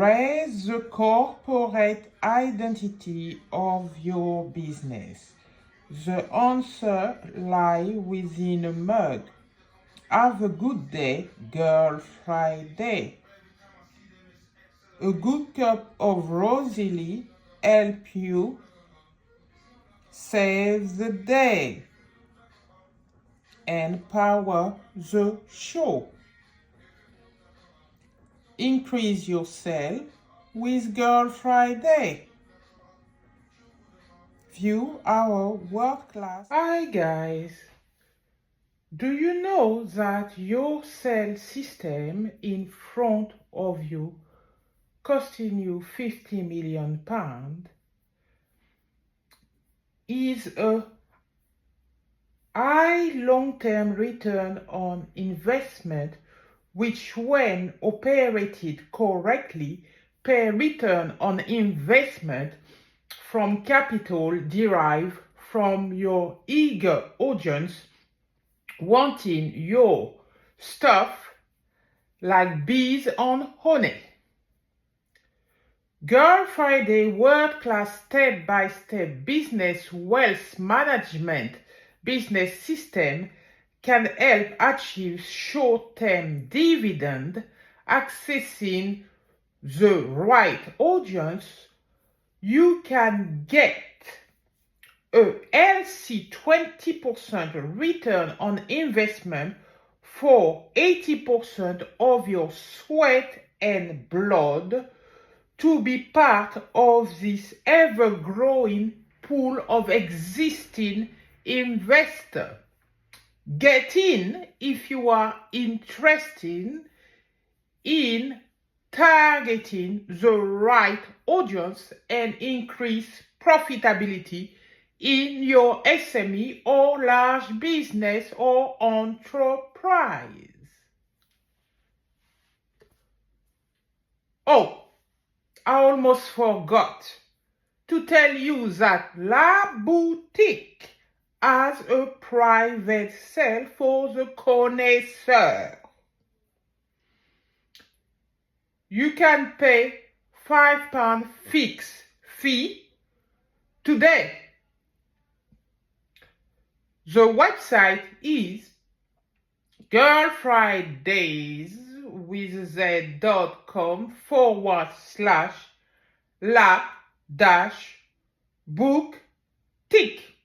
Raise the corporate identity of your business. The answer lies within a mug. Have a good day, Girlfridayz. A good cup of Rosalie help you save the day and power the show. Increase your sale with Girlfridayz. View our world-class. Hi guys, do you know that your sales system in front of you costing you £50 million is a high long-term return on investment, which when operated correctly pay return on investment from capital derived from your eager audience wanting your stuff like bees on honey. Girlfridayz world-class step-by-step business wealth management business system can help achieve short-term dividend. Accessing the right audience, you can get a healthy 20% return on investment for 80% of your sweat and blood to be part of this ever-growing pool of existing investors. Get in if you are interested in targeting the right audience and increase profitability in your SME or large business or enterprise. Oh, I almost forgot to tell you that La Boutique has a private sale for the connoisseur. You can pay £5 fixed fee today. The website is girlfridayz.com/la-boutique.